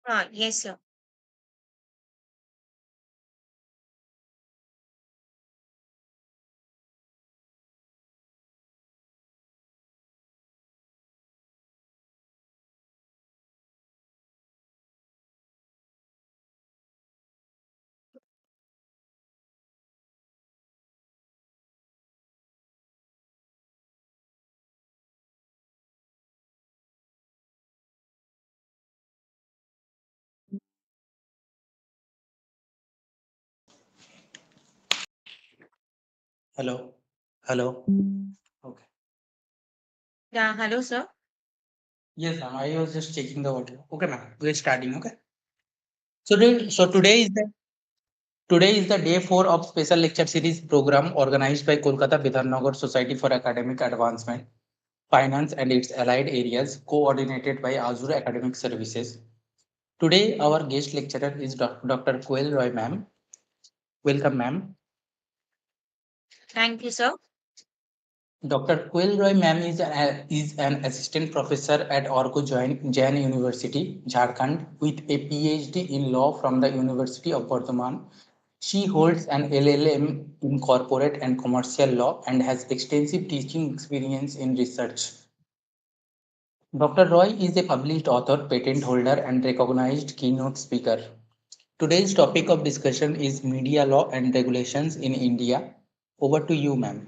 Yes, sir. Hello. Hello. Okay. Yeah, hello, sir. Yes, ma'am. I was just checking the audio. Okay, ma'am. We're starting. Okay. So today is the day four of special lecture series program organized by Kolkata Bidhannagar Society for Academic Advancement, Finance and its allied areas, coordinated by Azure Academic Services. Today, our guest lecturer is Dr. Koyel Roy, ma'am. Welcome, ma'am. Thank you, sir. Dr. Koyel Roy, ma'am, is an assistant professor at Jain University, Jharkhand, with a PhD in law from the University of Bardhaman. She holds an LLM in corporate and commercial law and has extensive teaching experience in research. Dr. Roy is a published author, patent holder, and recognized keynote speaker. Today's topic of discussion is media law and regulations in India. Over to you, ma'am.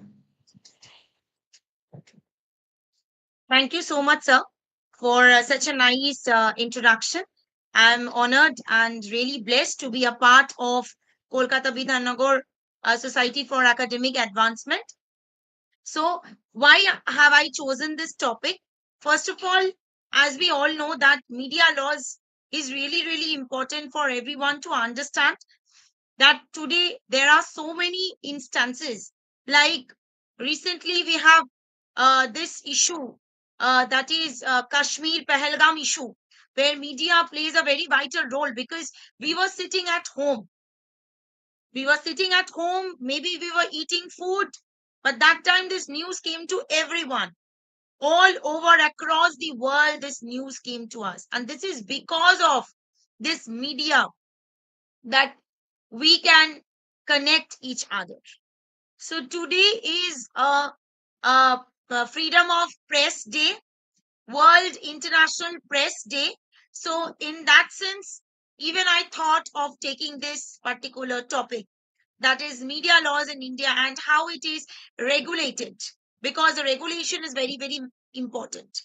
Thank you so much, sir, for such a nice introduction. I'm honored and really blessed to be a part of Kolkata Bidhannagar Society for Academic Advancement. So, why have I chosen this topic? First of all, as we all know, that media laws is really, really important for everyone to understand that today there are so many instances like recently we have this issue that is Kashmir Pahalgam issue, where media plays a very vital role because we were sitting at home maybe we were eating food, but that time this news came to everyone all over across the world. This news came to us, and this is because of this media that we can connect each other. So today is a Freedom of Press Day, World International Press Day. So in that sense, even I thought of taking this particular topic, that is media laws in India and how it is regulated, because the regulation is very, very important.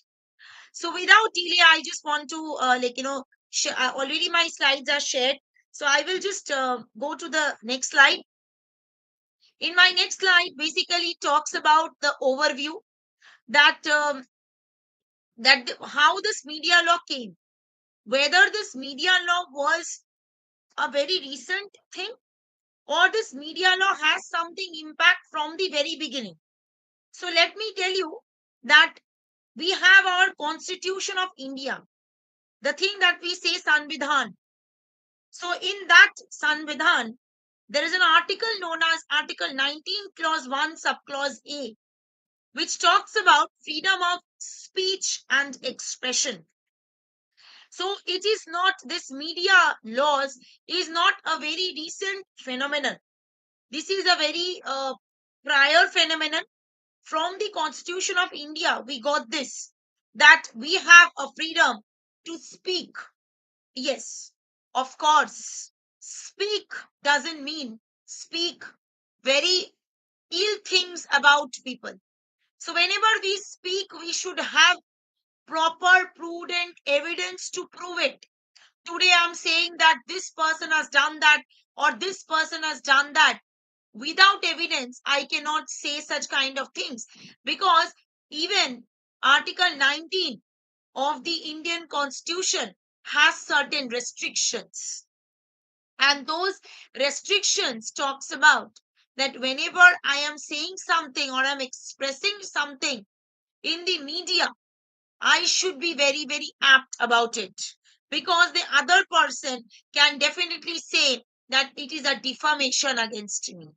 So without delay, I just want to already my slides are shared. So I will just go to the next slide. In my next slide, basically talks about the overview that how this media law came, whether this media law was a very recent thing or this media law has something impact from the very beginning. So let me tell you that we have our Constitution of India, the thing that we say Sanvidhan. So in that Sanvidhan, there is an article known as Article 19, Clause 1, Subclause A, which talks about freedom of speech and expression. So it is not, this media laws is not a very recent phenomenon. This is a very prior phenomenon. From the Constitution of India, we got this, that we have a freedom to speak. Yes, of course. Speak doesn't mean speak very ill things about people. So whenever we speak, we should have proper, prudent evidence to prove it. Today I'm saying that this person has done that or this person has done that. Without evidence, I cannot say such kind of things, because even Article 19 of the Indian Constitution has certain restrictions. And those restrictions talks about that whenever I am saying something or I'm expressing something in the media, I should be very, very apt about it, because the other person can definitely say that it is a defamation against me.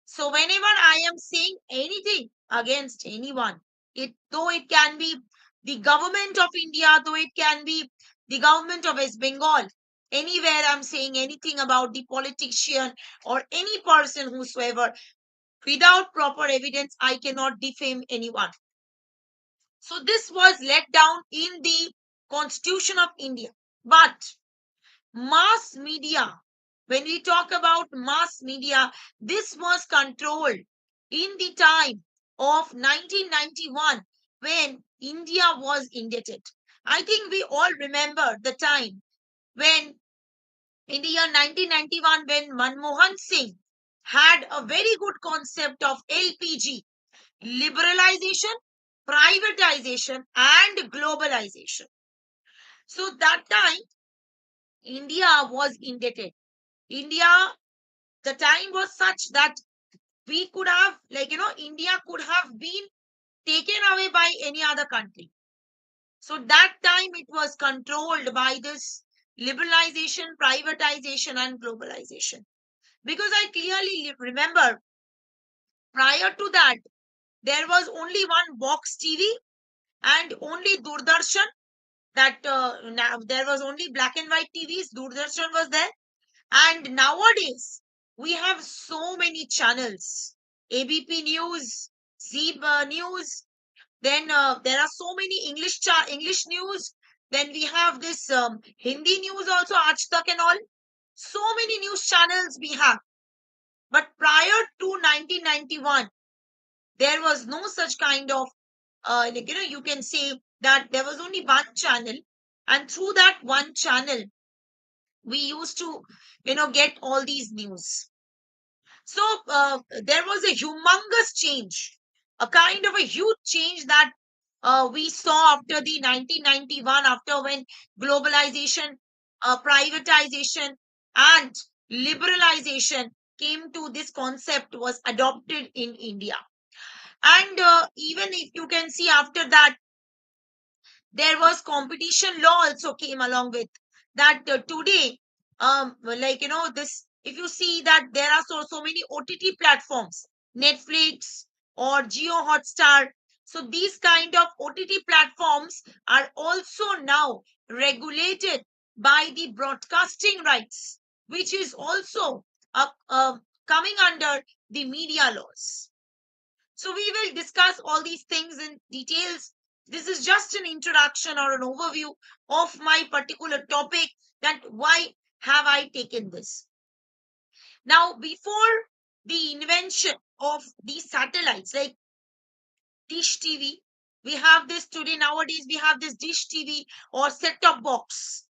So whenever I am saying anything against anyone, it though it can be the government of India, though it can be the government of West Bengal, anywhere I'm saying anything about the politician or any person whosoever, without proper evidence, I cannot defame anyone. So this was let down in the Constitution of India. But mass media, when we talk about mass media, this was controlled in the time of 1991 when India was indebted. I think we all remember the time when in the year 1991 when Manmohan Singh had a very good concept of LPG, liberalization, privatization, and globalization. So that time, India was indebted. India, the time was such that we could have, India could have been taken away by any other country. So that time it was controlled by this liberalization, privatization, and globalization. Because I clearly remember prior to that, there was only one box TV and only Doordarshan. That now there was only black and white TVs. Doordarshan was there, and nowadays we have so many channels. ABP News, Zee News. Then there are so many English news. Then we have this Hindi news also, Aaj Tak and all. So many news channels we have. But prior to 1991, there was no such kind of you can say that there was only one channel, and through that one channel we used to get all these news. So there was a humongous change, a kind of a huge change that we saw after the 1991, after when globalization, privatization, and liberalization came to this concept was adopted in India. And even if you can see after that, there was competition law also came along with that. Today, this, if you see that there are so many OTT platforms, Netflix or Geo Hotstar. So these kind of OTT platforms are also now regulated by the broadcasting rights, which is also coming under the media laws. So we will discuss all these things in details. This is just an introduction or an overview of my particular topic, that why have I taken this. Now, before the invention of these satellites like dish TV, we have this today. Nowadays, we have this dish TV or set-top box.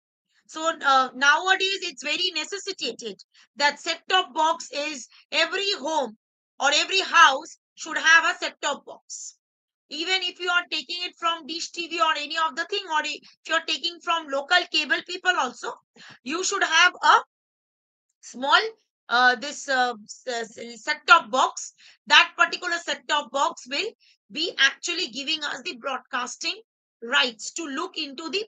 So nowadays, it's very necessitated that set-top box is every home or every house should have a set-top box. Even if you are taking it from dish TV or any of the thing, or if you're taking from local cable people also, you should have a small this set-top box. That particular set-top box will be actually giving us the broadcasting rights to look into the,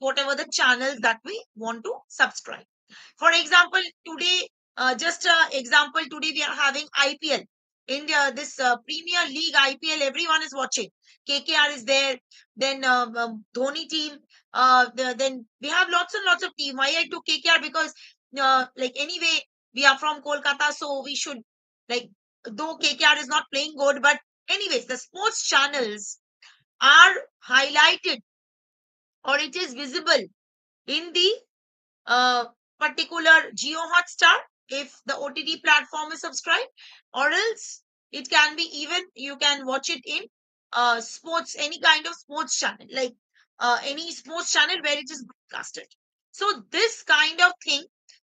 whatever the channels that we want to subscribe. For example, today, just example, today we are having IPL. India, this Premier League IPL, everyone is watching. KKR is there. Then Dhoni team. Then we have lots and lots of team. Why I took KKR? Because anyway, we are from Kolkata, so we should, like, though KKR is not playing good, but anyways, the sports channels are highlighted, or it is visible in the uh, particular Geo Hotstar if the OTT platform is subscribed, or else it can be, even you can watch it in sports, any kind of sports channel, like any sports channel where it is broadcasted. So this kind of thing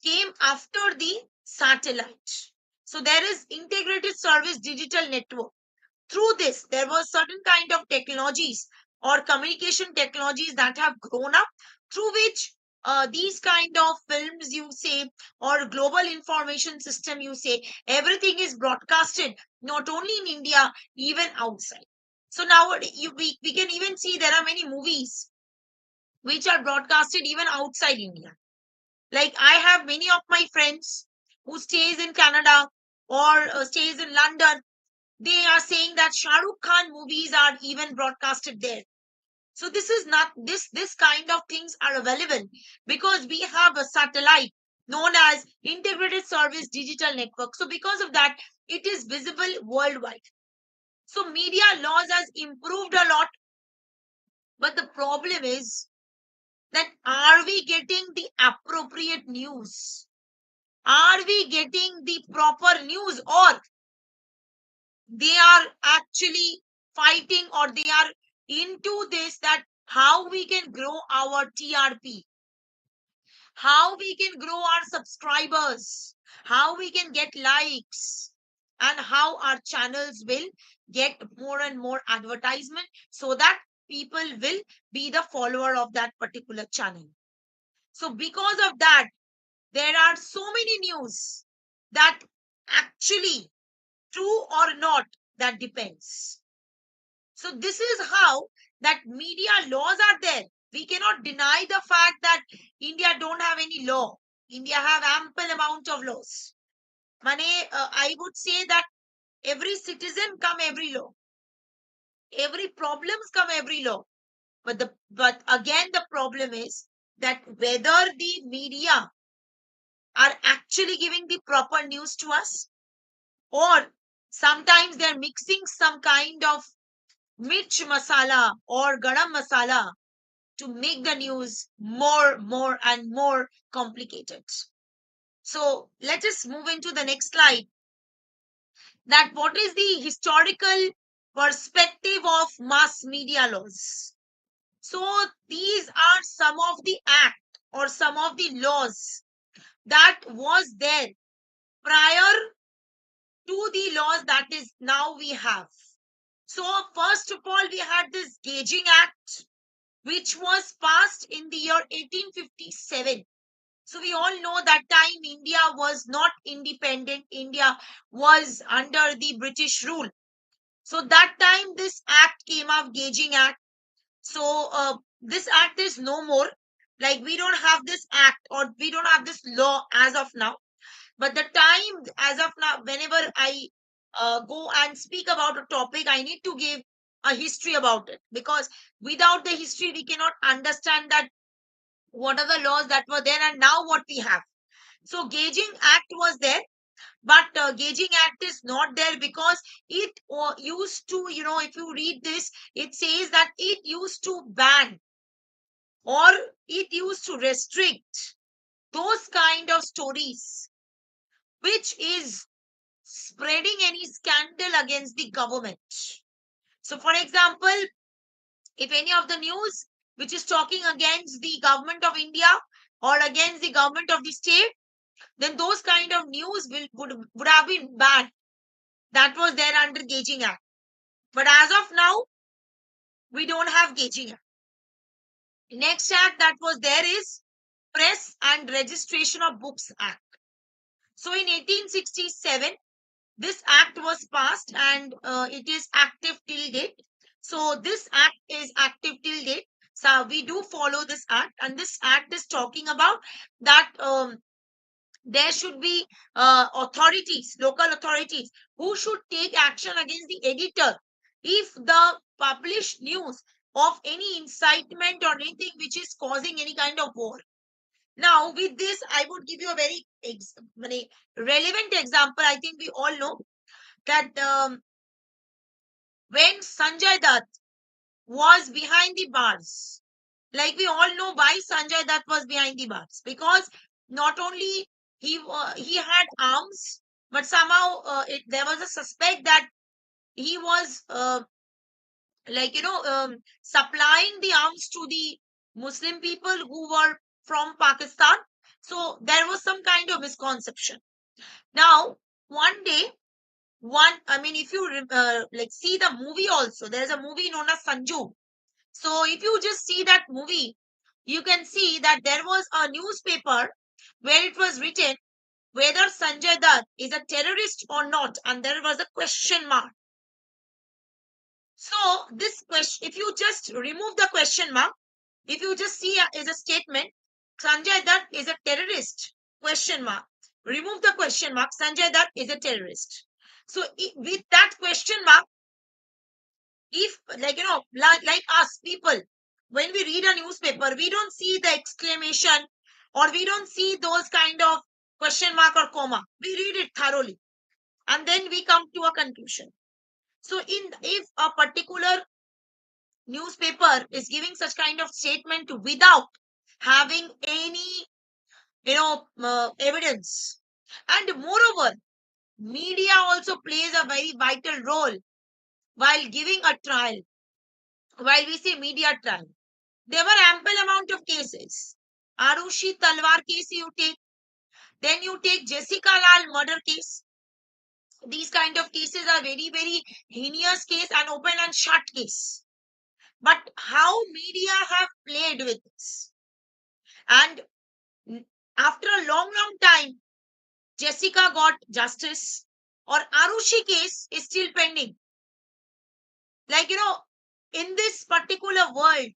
came after the satellite. So there is integrated service digital network. Through this, there was certain kind of technologies or communication technologies that have grown up, through which these kind of films, you say, or global information system, you say, everything is broadcasted not only in India, even outside. So nowadays we can even see there are many movies which are broadcasted even outside India. Like, I have many of my friends who stays in Canada or stays in London. They are saying that Shah Rukh Khan movies are even broadcasted there. So this is not this kind of things are available because we have a satellite known as integrated service digital network. So because of that, it is visible worldwide. So media laws has improved a lot, but the problem is that are we getting the appropriate news? Are we getting the proper news, or they are actually fighting, or they are into this that how we can grow our TRP, how we can grow our subscribers, how we can get likes, and how our channels will get more and more advertisement so that people will be the follower of that particular channel. So because of that, there are so many news that actually true or not, that depends. So this is how that media laws are there. We cannot deny the fact that India don't have any law. India have ample amount of laws. I would say that every citizen come every law, every problems come every law. But again the problem is that whether the media are actually giving the proper news to us, or sometimes they're mixing some kind of mirch masala or garam masala to make the news more and more complicated. So let us move into the next slide. That what is the historical perspective of mass media laws? So these are some of the act or some of the laws that was there prior to the laws that is now we have. So first of all, we had this Gauging Act, which was passed in the year 1857. So we all know that time India was not independent. India was under the British rule. So that time this act came up, Gauging Act. So this act is no more. Like we don't have this act or we don't have this law as of now. But the time as of now, whenever I go and speak about a topic, I need to give a history about it, because without the history we cannot understand that what are the laws that were there and now what we have. So Gauging Act was there, but Gauging Act is not there because it used to, if you read this, it says that it used to ban, or it used to restrict those kind of stories which is spreading any scandal against the government. So for example, if any of the news which is talking against the government of India or against the government of the state, then those kind of news would have been banned. That was there under Gauging Act. But as of now, we don't have Gauging Act. Next act that was there is Press and Registration of Books Act. So in 1867, this act was passed, and it is active till date. So this act is active till date. So we do follow this act, and this act is talking about that there should be authorities, local authorities, who should take action against the editor if the published news of any incitement or anything which is causing any kind of war. Now, with this, I would give you a very relevant example. I think we all know that when Sanjay Dutt was behind the bars, like we all know why Sanjay Dutt was behind the bars, because not only he had arms, but somehow there was a suspect that he was supplying the arms to the Muslim people who were from Pakistan. So there was some kind of misconception. Now, one day, if you see the movie also, there's a movie known as Sanju. So if you just see that movie, you can see that there was a newspaper where it was written whether Sanjay Dutt is a terrorist or not, and there was a question mark. So this question, if you just remove the question mark, if you just see is a statement, Sanjay Dutt is a terrorist, question mark. Remove the question mark, Sanjay Dutt is a terrorist. So with that question mark, if like us people, when we read a newspaper, we don't see the exclamation, or we don't see those kind of question mark or comma. We read it thoroughly, and then we come to a conclusion. So if a particular newspaper is giving such kind of statement without having any evidence, and moreover, media also plays a very vital role while giving a trial. While we say media trial, there were ample amount of cases. Arushi Talwar case you take, then you take Jessica Lal murder case. These kind of cases are very, very heinous case and open and shut case. But how media have played with this? And after a long, long time, Jessica got justice, or Arushi case is still pending. Like, in this particular world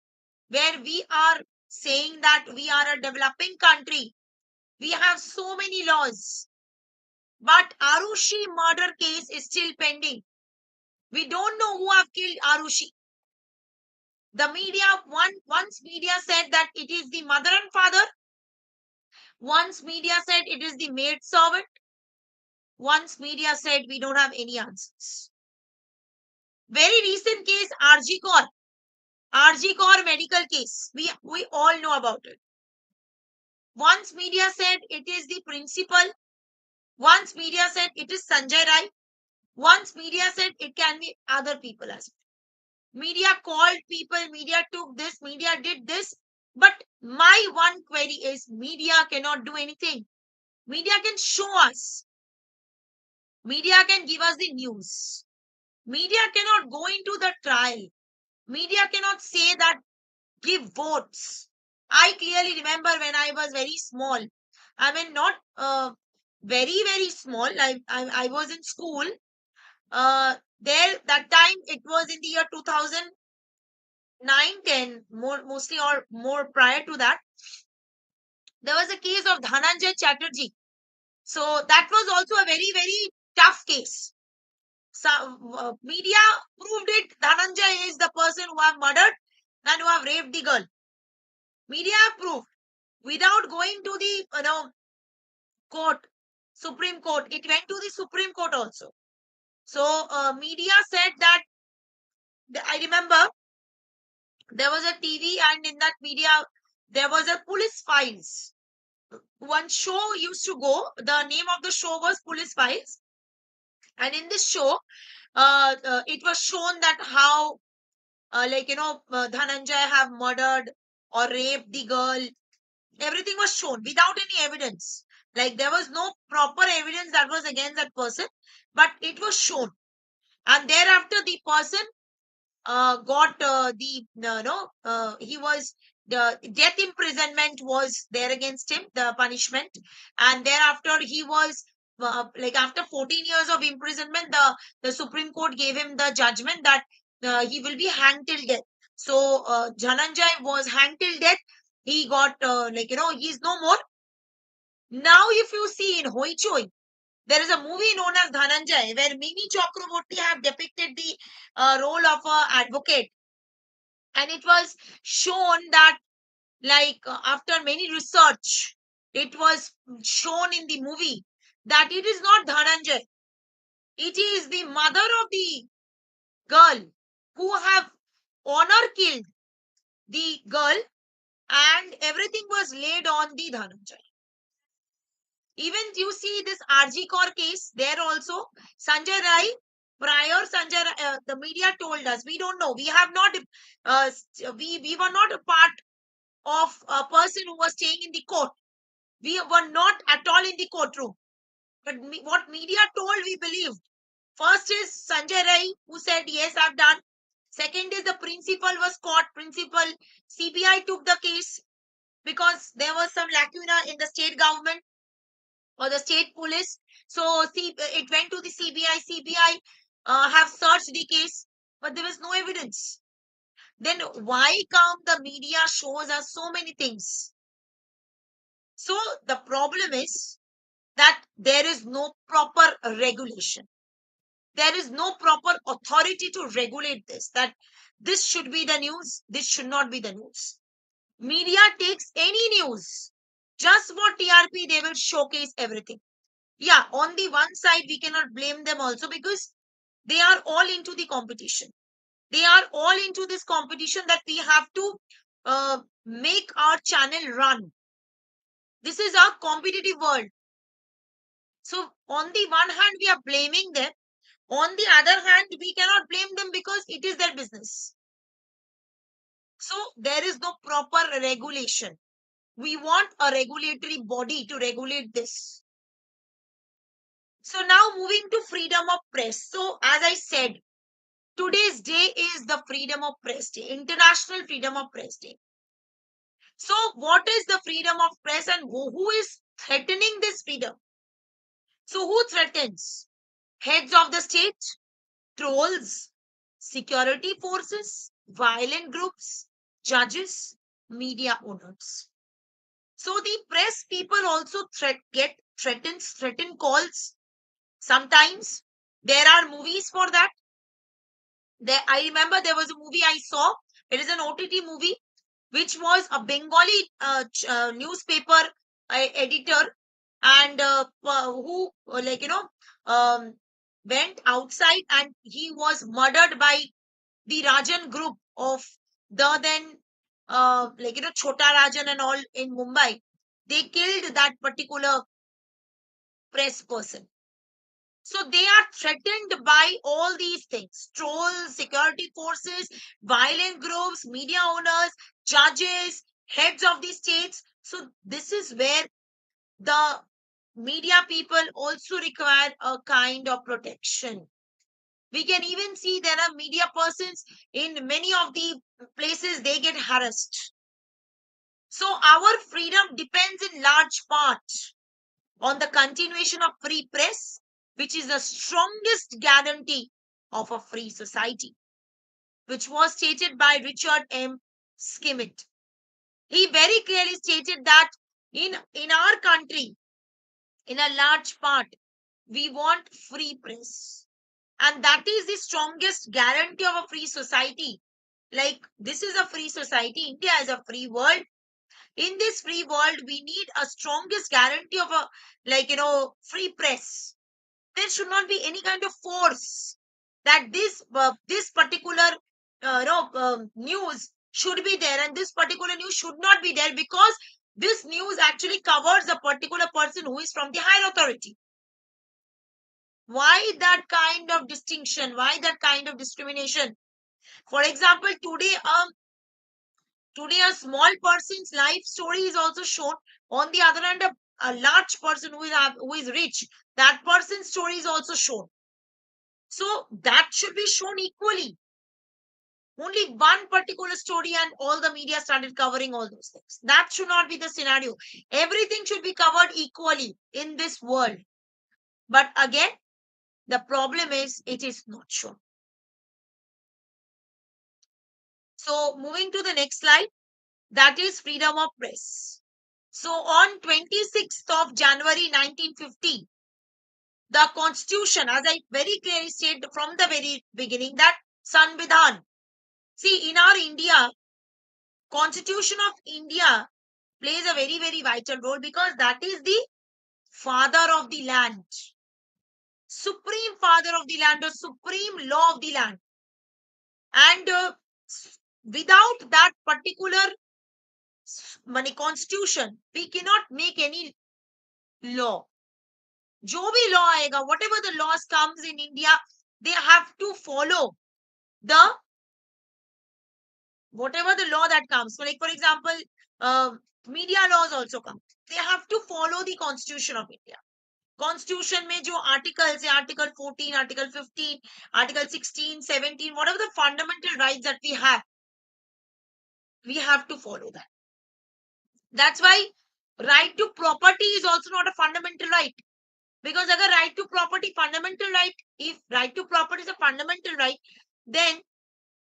where we are saying that we are a developing country, we have so many laws, but Arushi murder case is still pending. We don't know who have killed Arushi. The media, once media said that it is the mother and father, once media said it is the maid servant, once media said we don't have any answers. Very recent case, RG Kaur medical case. We all know about it. Once media said it is the principal, once media said it is Sanjay Rai, once media said it can be other people as well. Media called people, media took this, media did this. But my one query is media cannot do anything. Media can show us. Media can give us the news. Media cannot go into the trial. Media cannot say that give votes. I clearly remember when I was very small. I mean, not very, very small. I was in school. There, that time, it was in the year 2009, 10, mostly or more prior to that. There was a case of Dhananjay Chatterjee. So that was also a very, very tough case. So, media proved it. Dhananjay is the person who have murdered and who have raped the girl. Media proved without going to the court, Supreme Court. It went to the Supreme Court also. So media said that, I remember there was a TV, and in that media there was a police files. One show used to go. The name of the show was Police Files, and in this show, it was shown that how, Dhananjay have murdered or raped the girl. Everything was shown without any evidence. Like there was no proper evidence that was against that person, but it was shown. And thereafter, the person got the no he was, the death imprisonment was there against him, the punishment. And thereafter he was, like after 14 years of imprisonment, the Supreme Court gave him the judgment that he will be hanged till death. So Dhananjay was hanged till death. He got he's no more. Now if you see in Hoichoi, there is a movie known as Dhananjay where Mimi Chakraborty have depicted the role of a advocate, and it was shown that, like, after many research, it was shown in the movie that it is not Dhananjay, it is the mother of the girl who have honor killed the girl, and everything was laid on the Dhananjay. Even you see this RG Kaur case, there also Sanjay Rai, prior Sanjay, the media told us, we don't know, we have not, we were not a part of a person who was staying in the court. We were not at all in the courtroom. But what media told, we believed. First is Sanjay Rai, who said, yes, I've done. Second is the principal was caught. Principal, CBI took the case because there was some lacuna in the state government or the state police. So it went to the CBI. CBI have searched the case, but there was no evidence. Then why come the media shows us so many things? So the problem is that there is no proper regulation. There is no proper authority to regulate this. That This should be the news. This should not be the news. Media takes any news just for TRP. They will showcase everything. Yeah, on the one side, we cannot blame them also because they are all into the competition. They are all into this competition that we have to make our channel run. This is our competitive world. So, on the one hand, we are blaming them. On the other hand, we cannot blame them because it is their business. So, there is no proper regulation. We want a regulatory body to regulate this. So, now moving to freedom of press. So, as I said, today's day is the Freedom of Press Day, International Freedom of Press Day. So, what is the freedom of press and who is threatening this freedom? So, who threatens? Heads of the state, trolls, security forces, violent groups, judges, media owners. So, the press people also get threaten calls. Sometimes there are movies for that. I remember there was a movie I saw. It is an OTT movie which was a Bengali newspaper editor, and who went outside and he was murdered by the Rajan group of the then Chota Rajan and all in Mumbai. They killed that particular press person. So they are threatened by all these things: trolls, security forces, violent groups, media owners, judges, heads of the states. So this is where the media people also require a kind of protection. We can even see there are media persons in many of the places they get harassed. So our freedom depends in large part on the continuation of free press, which is the strongest guarantee of a free society, which was stated by Richard M. Skimmett. He very clearly stated that in our country, in a large part, we want free press. And that is the strongest guarantee of a free society. Like, this is a free society, India is a free world. In this free world, we need a strongest guarantee of a free press. There should not be any kind of force that this particular news should be there and this particular news should not be there, because this news actually covers a particular person who is from the higher authority. Why that kind of distinction? Why that kind of discrimination? For example, today a small person's life story is also shown. On the other hand, a large person who is rich, that person's story is also shown. So that should be shown equally. Only one particular story and all the media started covering all those things. That should not be the scenario. Everything should be covered equally in this world. But again, the problem is it is not shown. So moving to the next slide, that is freedom of press. So on 26th of January 1950, the constitution, as I very clearly stated from the very beginning, that Sanvidhan. See, in our India, Constitution of India plays a very, very vital role because that is the father of the land, supreme father of the land, or supreme law of the land. And without that particular money constitution, we cannot make any law. जो भी law आएगा, whatever the laws comes in India, they have to follow the whatever the law that comes. So, like for example, media laws also come. They have to follow the constitution of India. Constitution में जो articles है, article 14, article 15, article 16, 17, whatever the fundamental rights that we have to follow that. That's why right to property is also not a fundamental right. Because अगर right to property fundamental right, if right to property is a fundamental right, then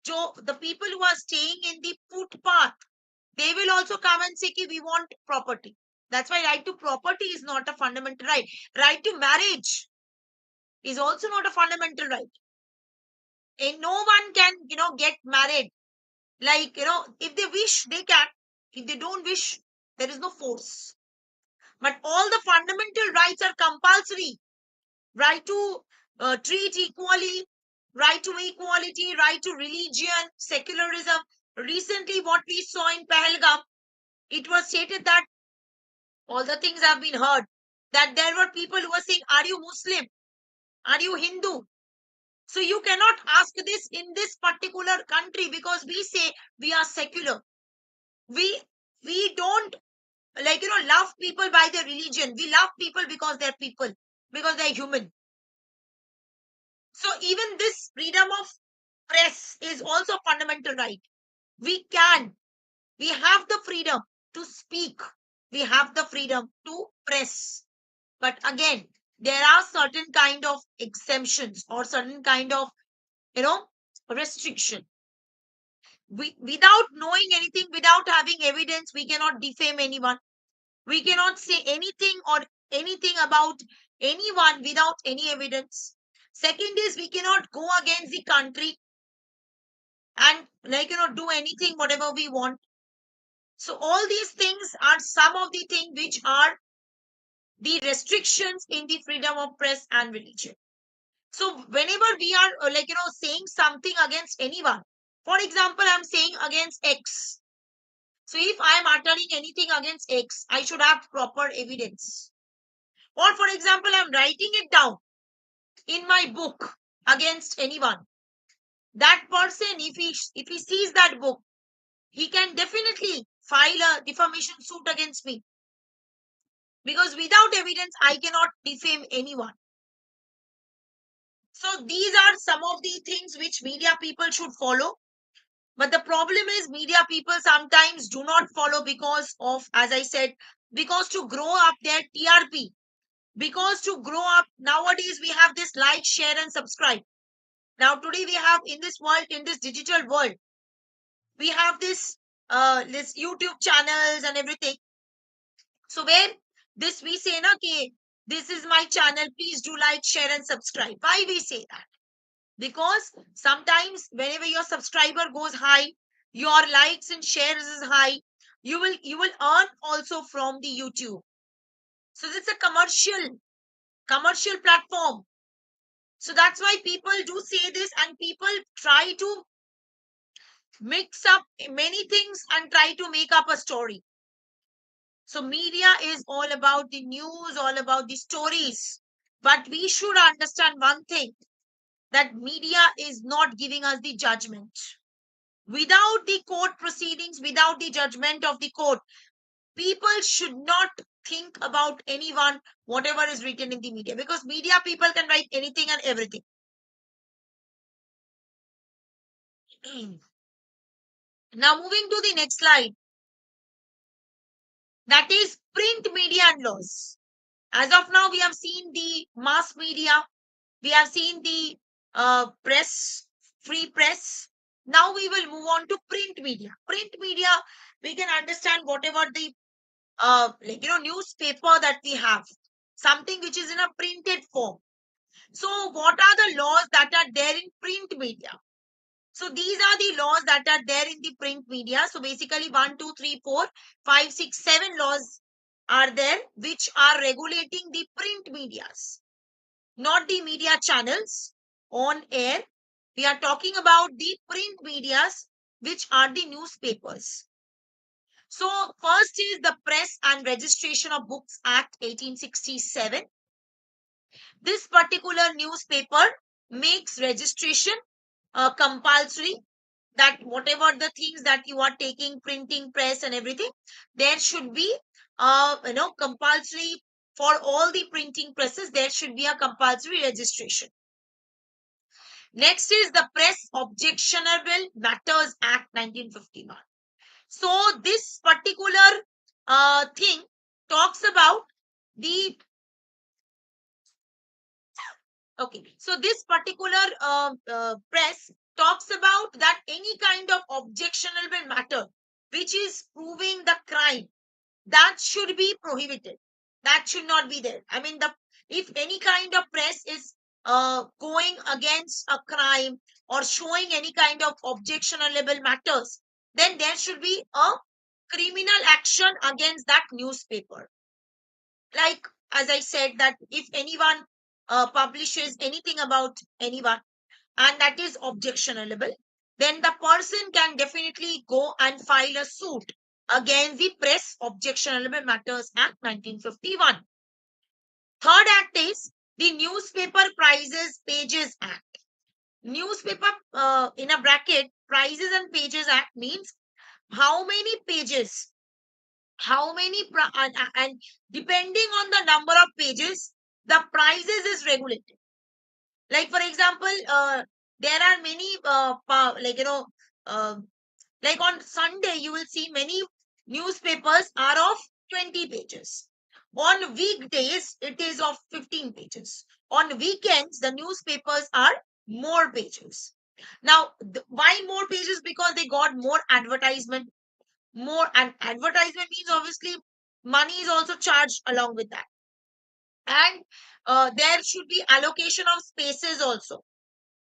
the people who are staying in the footpath, they will also come and say we want property. That's why right to property is not a fundamental right. Right to marriage is also not a fundamental right. And no one can, get married. Like, if they wish, they can. If they don't wish, there is no force. But all the fundamental rights are compulsory. Right to treat equally, right to equality, right to religion, secularism. Recently, what we saw in Pahalgam, it was stated that all the things have been heard, that there were people who were saying, are you Muslim? Are you Hindu? So you cannot ask this in this particular country, because we say we are secular. We don't, like, love people by their religion. We love people because they're people, because they're human. So even this freedom of press is also a fundamental right. We can, we have the freedom to speak. We have the freedom to press. But again, there are certain kind of exemptions or certain kind of, you know, restriction. Without knowing anything, without having evidence, we cannot defame anyone. We cannot say anything or anything about anyone without any evidence. Second is, we cannot go against the country and, like, do anything whatever we want. So all these things are some of the things which are the restrictions in the freedom of press and religion. So whenever we are, like, saying something against anyone, for example, I'm saying against X. So if I'm uttering anything against X, I should have proper evidence. Or for example, I'm writing it down in my book against anyone. That person, if he sees that book, he can definitely file a defamation suit against me, because without evidence I cannot defame anyone. So these are some of the things which media people should follow. But the problem is, media people sometimes do not follow because of, as I said, because to grow up their TRP, because to grow up nowadays we have this like, share, and subscribe. Now today we have, in this world, in this digital world, we have this YouTube channels and everything. So where this we say na ki, this is my channel, please do like, share, and subscribe. Why we say that? Because sometimes whenever your subscriber goes high, your likes and shares is high, you will earn also from the YouTube. So it's a commercial platform. So that's why people do say this, and people try to mix up many things and try to make up a story. So media is all about the news, all about the stories. But we should understand one thing, that media is not giving us the judgment. Without the court proceedings, without the judgment of the court, people should not think about anyone, whatever is written in the media, because media people can write anything and everything. Now, moving to the next slide, that is print media and laws. As of now, we have seen the mass media, we have seen the press, free press. Now we will move on to print media. Print media, we can understand whatever the like, newspaper that we have, something which is in a printed form. So what are the laws that are there in print media? So these are the laws that are there in the print media. So basically 1, 2, 3, 4, 5, 6, 7 laws are there which are regulating the print medias, not the media channels on air. We are talking about the print medias, which are the newspapers. So first is the Press and Registration of Books Act 1867. This particular newspaper makes registration compulsory, that whatever the things that you are taking, printing press and everything, there should be compulsory for all the printing presses, there should be a compulsory registration. Next is the Press Objectionable Matters Act 1951. So this particular thing talks about the, okay, so this particular press talks about that any kind of objectionable matter which is proving the crime, that should be prohibited. That should not be there. I mean, the if any kind of press is going against a crime or showing any kind of objectionable matters, then there should be a criminal action against that newspaper. Like, as I said, that if anyone publishes anything about anyone and that is objectionable, then the person can definitely go and file a suit against the Press Objectionable Matters Act 1951. Third act is the Newspaper Prices Pages Act. Newspaper, in a bracket, Prices and Pages Act means how many pages, how many, and depending on the number of pages, the prices is regulated. Like, for example, there are many, uh, like on Sunday, you will see many newspapers are of 20 pages. On weekdays, it is of 15 pages. On weekends, the newspapers are more pages. Now, why more pages? Because they got more advertisement, more, and advertisement means obviously money is also charged along with that. And there should be allocation of spaces also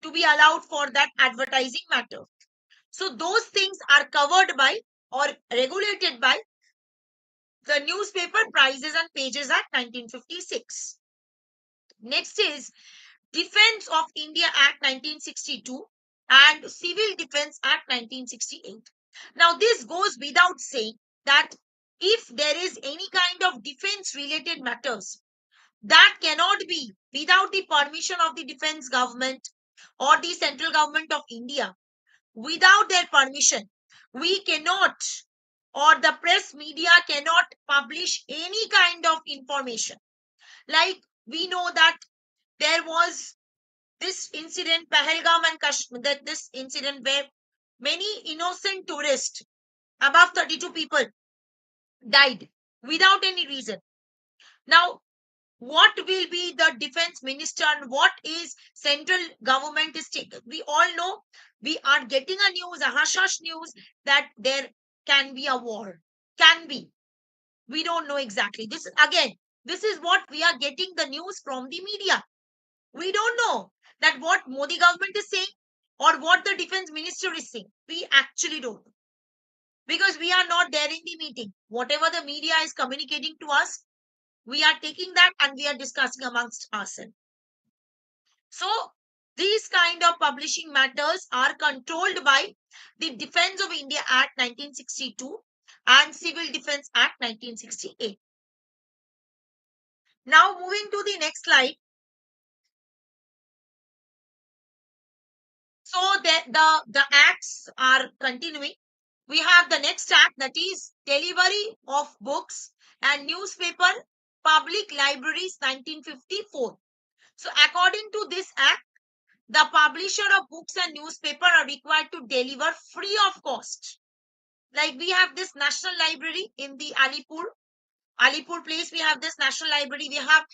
to be allowed for that advertising matter. So those things are covered by or regulated by the Newspaper Prices and Pages Act 1956. Next is Defense of India Act 1962 and Civil Defense Act 1968. Now this goes without saying that if there is any kind of defense related matters, that cannot be without the permission of the defense government or the central government of India. Without their permission, we cannot, or the press media cannot publish any kind of information. Like, we know that there was this incident, Pahalgam and Kashmir, that this incident where many innocent tourists, above 32 people, died without any reason. Now, what will be the defense minister and what is central government is taken? We all know, we are getting a news, a hush hush news, that there can be a war. Can be. We don't know exactly. This again, this is what we are getting the news from the media. We don't know that what Modi government is saying or what the defense minister is saying. We actually don't know because we are not there in the meeting. Whatever the media is communicating to us, we are taking that and we are discussing amongst ourselves. So these kind of publishing matters are controlled by the Defense of India Act 1962 and Civil Defense Act 1968. Now moving to the next slide. So the acts are continuing. We have the next act, that is Delivery of Books and Newspaper Public Libraries 1954. So according to this act, the publisher of books and newspaper are required to deliver free of cost. Like, we have this national library in the Alipur place. We have this national library. We have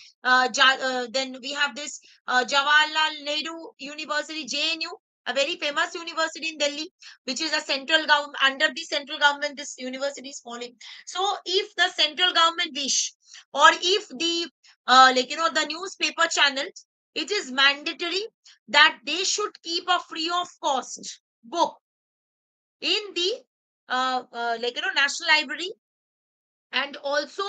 then we have this Jawaharlal Nehru University, JNU, a very famous university in Delhi, which is a central government, under the central government. This university is falling. So if the central government wish, or if the the newspaper channels, it is mandatory that they should keep a free of cost book in the national library, and also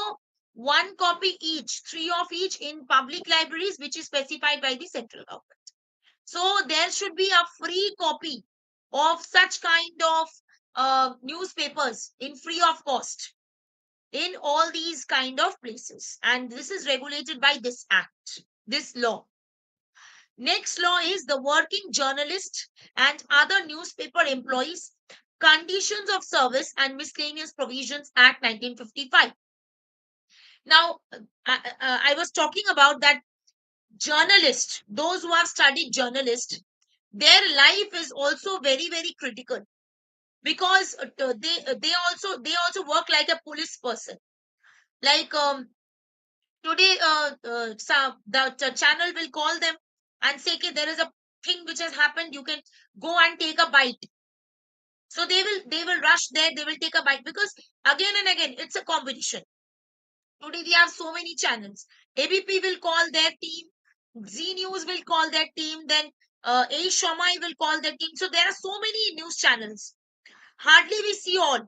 one copy each, three of each in public libraries, which is specified by the central government. So there should be a free copy of such kind of newspapers in free of cost in all these kind of places, and this is regulated by this act, this law. Next law is the Working Journalist and Other Newspaper Employees Conditions of Service and Miscellaneous Provisions Act 1955. Now, I was talking about that journalists, those who have studied journalist, their life is also very, very critical, because they also work like a police person. Like, today, the channel will call them and say, okay, there is a thing which has happened. You can go and take a bite. So they will rush there. They will take a bite, because again and again it's a competition. Today we have so many channels. ABP will call their team Z News will call their team, then A Shomai will call their team. So there are so many news channels. Hardly we see all.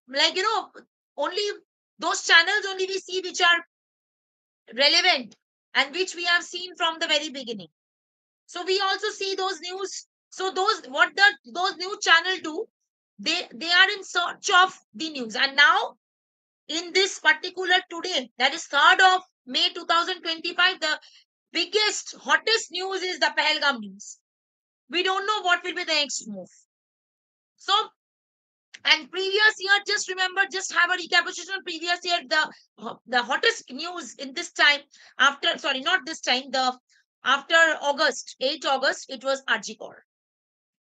Like, only those channels only we see which are relevant and which we have seen from the very beginning. So we also see those news. So those news channel do, they are in search of the news. And now in this particular today, that is 3rd of May 2025, the biggest, hottest news is the Pahalgam news. We don't know what will be the next move. So, and previous year, just remember, just have a recapitulation of previous year, the hottest news in this time, after, sorry, not this time, the after August, 8 August, it was Arjikor.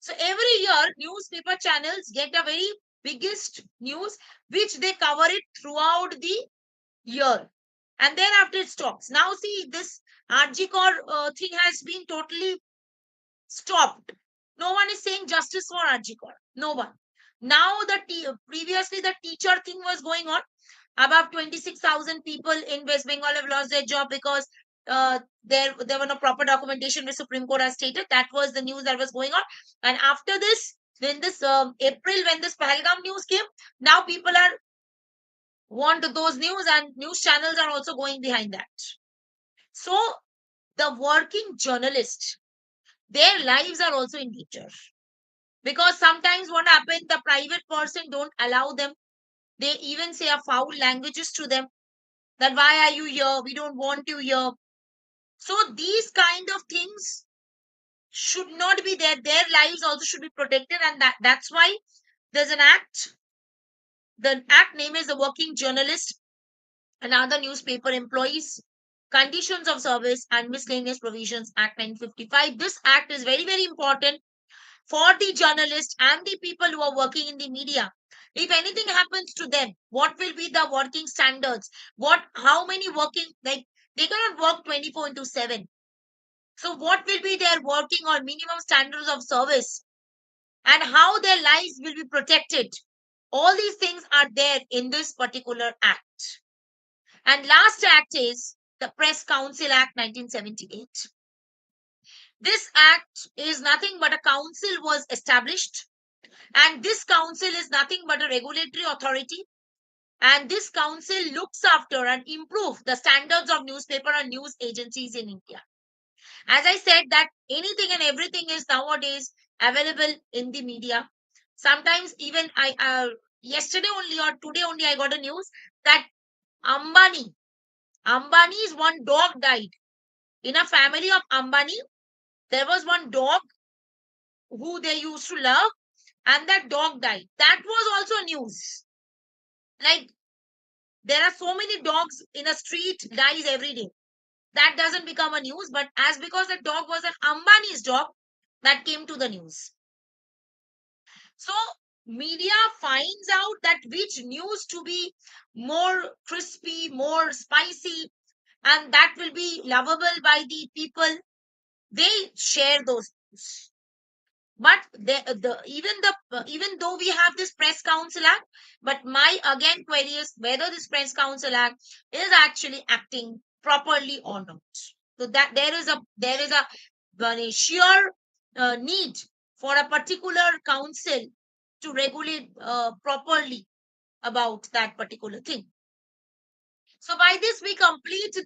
So every year, newspaper channels get a very biggest news, which they cover it throughout the year. And then after it stops. Now see, this Arjikor thing has been totally stopped. No one is saying justice for Arjikor. No one. Now previously the teacher thing was going on. About 26,000 people in West Bengal have lost their job because there were no proper documentation, which Supreme Court has stated. That was the news that was going on. And after this, when this April, when this Pahalgam news came, now people are want those news, and news channels are also going behind that. So the working journalist, their lives are also in danger, because sometimes what happens, the private person don't allow them. They even say a foul languages to them, that why are you here, we don't want you here. So these kind of things should not be there. Their lives also should be protected, and that's why there's an act. The act name is the Working Journalist and Other Newspaper Employees Conditions of Service and Miscellaneous Provisions Act 1955. This act is very, very important for the journalists and the people who are working in the media. If anything happens to them, what will be the working standards? How many working, like, they cannot work 24 into 7. So what will be their working or minimum standards of service, and how their lives will be protected? All these things are there in this particular act. And last act is the Press Council Act 1978. This act is nothing but a council was established, and this council is nothing but a regulatory authority. And this council looks after and improve the standards of newspaper and news agencies in India. As I said, that anything and everything is nowadays available in the media. Sometimes even I yesterday only or today only I got a news that Ambani's one dog died. In a family of Ambani, there was one dog who they used to love, and that dog died. That was also news. Like, there are so many dogs in a street dies every day. That doesn't become a news, but as because the dog was an Ambani's dog, that came to the news. So media finds out that which news to be more crispy, more spicy, and that will be lovable by the people. They share those news. But even though we have this Press Council Act, but my again query is whether this Press Council Act is actually acting properly or not. So that there is a very sheer need for a particular council to regulate properly about that particular thing. So by this we complete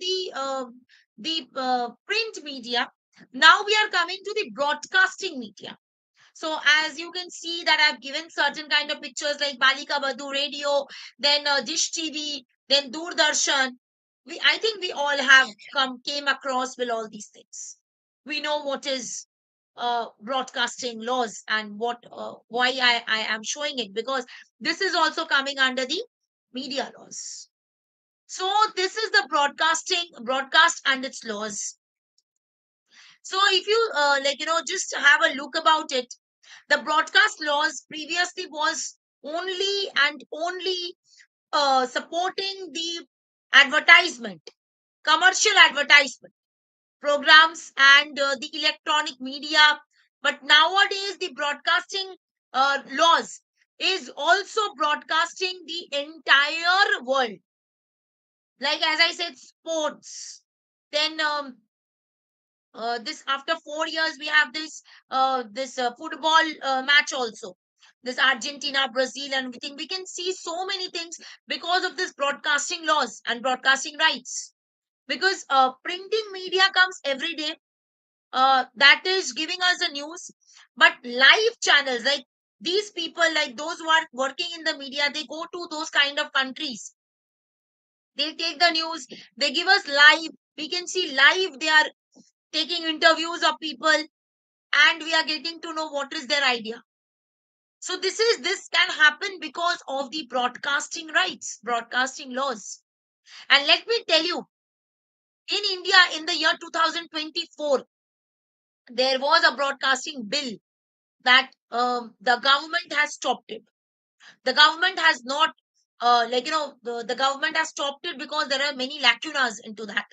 the print media. Now we are coming to the broadcasting media. So as you can see that I've given certain kind of pictures like Balika Badhu radio, then Dish TV, then Doordarshan. I think we all have came across with all these things. We know what is broadcasting laws and why I am showing it, because this is also coming under the media laws. So this is the broadcast and its laws. So if you just have a look about it, the broadcast laws previously was only and only supporting the advertisement, commercial advertisement programs, and the electronic media. But nowadays, the broadcasting laws is also broadcasting the entire world. Like as I said, sports, then This after 4 years we have this football match also, this Argentina Brazil and everything. We can see so many things because of this broadcasting laws and broadcasting rights, because printing media comes every day, that is giving us the news. But live channels, like these people, like those who are working in the media, they go to those kind of countries, they take the news, they give us live, we can see live, they are taking interviews of people, and we are getting to know what is their idea. So this can happen because of the broadcasting rights, broadcasting laws. And let me tell you, in India in the year 2024, there was a broadcasting bill that the government has stopped it. The government has not, the government has stopped it because there are many lacunas into that.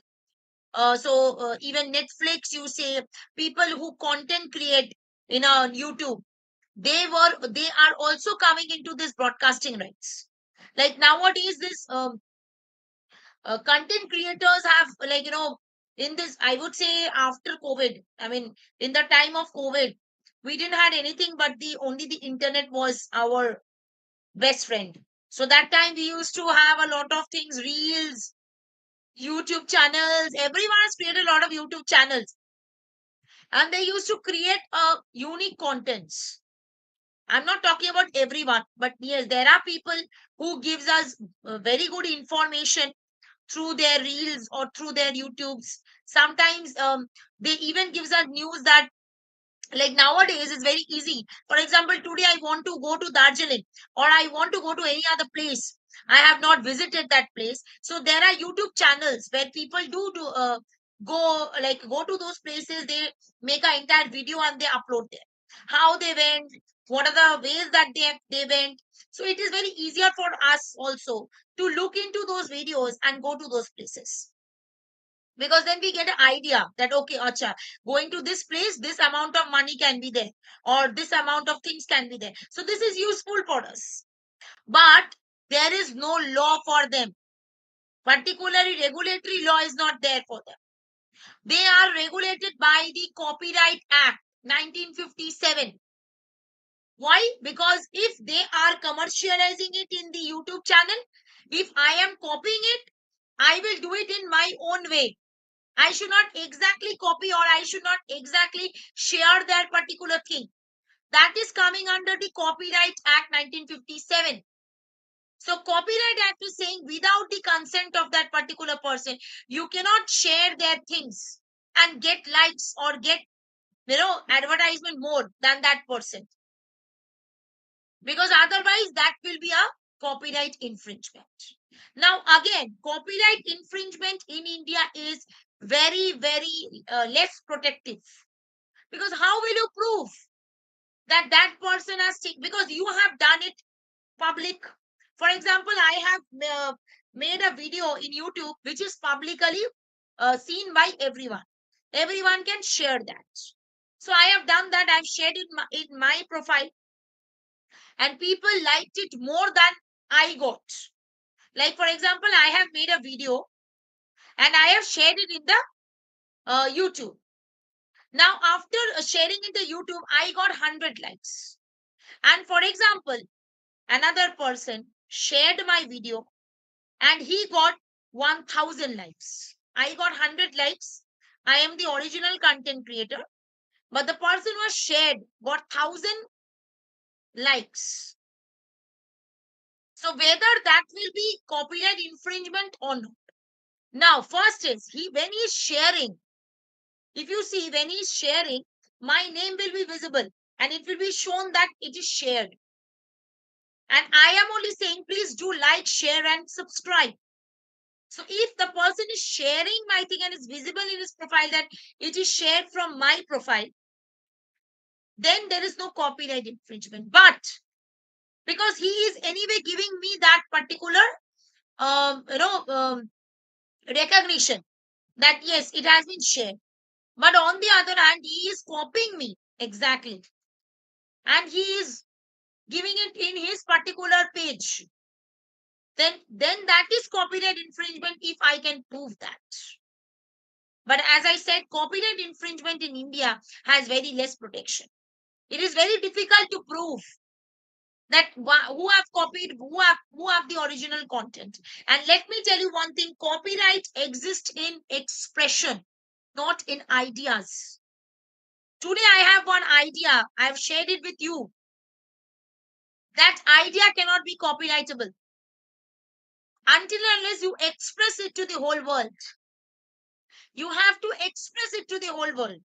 Even Netflix, you say, people who content create in a YouTube, they are also coming into this broadcasting rights. Like nowadays, this content creators have, in this, I would say after COVID, I mean, in the time of COVID, we didn't had anything but the only the internet was our best friend. So that time we used to have a lot of things, reels, YouTube channels. Everyone has created a lot of YouTube channels, and they used to create unique contents. I'm not talking about everyone, but yes, there are people who gives us very good information through their reels or through their YouTubes. Sometimes they even gives us news that, like nowadays it's very easy. For example, today I want to go to Darjeeling, or I want to go to any other place, I have not visited that place. So there are YouTube channels where people do go, go to those places, they make an entire video and they upload there, how they went, what are the ways that they went. So it is very easier for us also to look into those videos and go to those places, because then we get an idea that okay, acha, going to this place, this amount of money can be there, or this amount of things can be there, so this is useful for us. But there is no law for them, particularly regulatory law is not there for them. They are regulated by the Copyright Act 1957. Why? Because if they are commercializing it in the YouTube channel, if I am copying it, I will do it in my own way. I should not exactly copy, or I should not exactly share that particular thing. That is coming under the Copyright Act 1957. So Copyright Act is saying without the consent of that particular person, you cannot share their things and get likes or get, advertisement more than that person, because otherwise that will be a copyright infringement. Now again, copyright infringement in India is very, very less protective, because how will you prove that that person has taken, because you have done it public. For example, I have made a video in YouTube which is publicly seen by everyone. Everyone can share that. So I have done that, I've shared it in my profile, and people liked it more than I got. Like for example, I have made a video and I have shared it in the YouTube. Now after sharing in the YouTube, I got 100 likes. And for example, another person shared my video and he got 1000 likes. I got 100 likes. I am the original content creator, but the person was shared got 1000 likes. So whether that will be copyright infringement or not. Now, first is when he is sharing, if you see when he is sharing, my name will be visible and it will be shown that it is shared. And I am only saying, please do like, share, and subscribe. So if the person is sharing my thing and it's visible in his profile that it is shared from my profile, then there is no copyright infringement. But because he is anyway giving me that particular um, you know um, recognition that yes, it has been shared. But on the other hand, he is copying me exactly, and he is giving it in his particular page. Then that is copyright infringement if I can prove that. But as I said, copyright infringement in India has very less protection. It is very difficult to prove that who have copied, who have the original content. And let me tell you one thing: copyright exists in expression, not in ideas. Today I have one idea, I've shared it with you. That idea cannot be copyrightable until and unless you express it to the whole world. You have to express it to the whole world.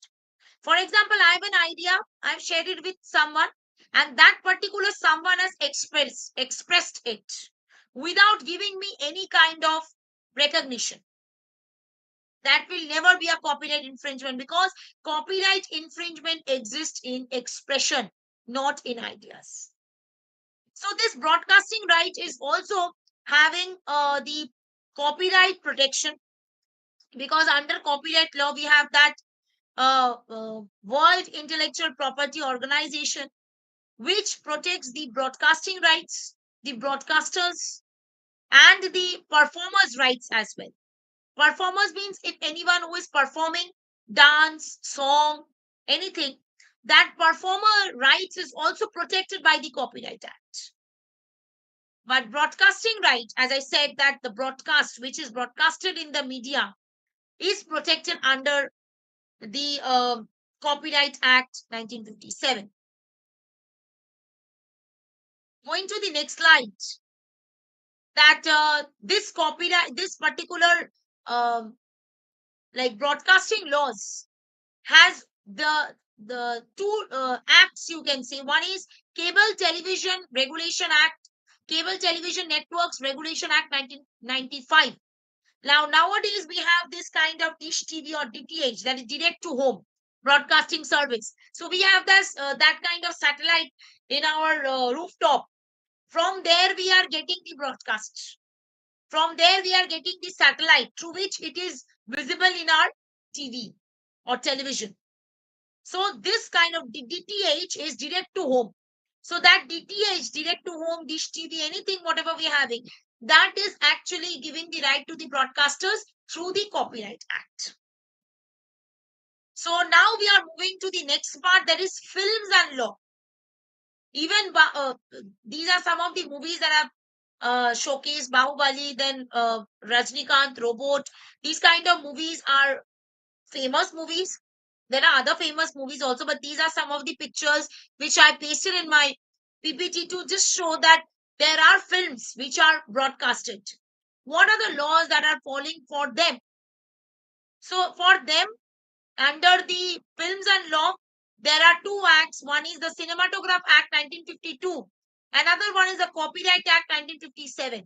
For example, I have an idea, I've shared it with someone, and that particular someone has expressed it without giving me any kind of recognition. That will never be a copyright infringement, because copyright infringement exists in expression, not in ideas. So this broadcasting right is also having the copyright protection, because under copyright law we have that World Intellectual Property Organization, which protects the broadcasting rights, the broadcasters, and the performers' rights as well. Performers means if anyone who is performing dance, song, anything, that performer rights is also protected by the Copyright Act. But broadcasting right, as I said, that the broadcast which is broadcasted in the media is protected under the Copyright Act 1957. Going to the next slide, that this particular um, like broadcasting laws has the two acts, you can say. One is Cable Television Regulation Act, Cable Television Networks Regulation Act 1995. Now, nowadays, we have this kind of dish TV or DTH, that is direct to home broadcasting service. So we have this that kind of satellite in our rooftop. From there, we are getting the broadcast. From there, we are getting the satellite through which it is visible in our TV or television. So this kind of DTH is direct to home. So that DTH, direct to home, dish TV, anything, whatever we are having, that is actually giving the right to the broadcasters through the Copyright Act. So now we are moving to the next part, that is films and law. Even these are some of the movies that have showcased: Bahubali, then Rajnikant, Robot. These kind of movies are famous movies. There are other famous movies also, but these are some of the pictures which I pasted in my PPT to just show that there are films which are broadcasted. What are the laws that are falling for them? So for them, under the films and law, there are two acts. One is the Cinematograph Act 1952. Another one is the Copyright Act 1957.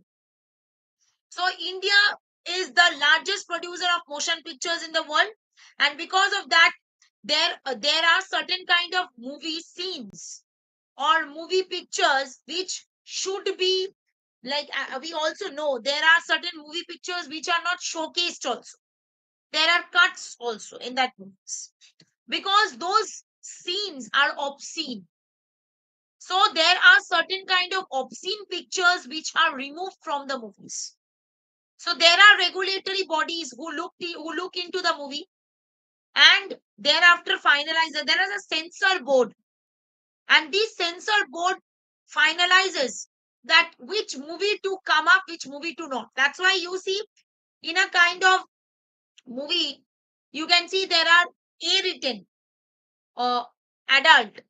So India is the largest producer of motion pictures in the world, and because of that, there are certain kind of movie scenes or movie pictures which should be like, we also know there are certain movie pictures which are not showcased also. There are cuts also in that movies, because those scenes are obscene. So there are certain kind of obscene pictures which are removed from the movies. So there are regulatory bodies who look into the movie, and thereafter finalize it. There is a censor board, and this censor board finalizes that which movie to come up, which movie to not. That's why you see in a kind of movie, you can see there are A written, adult,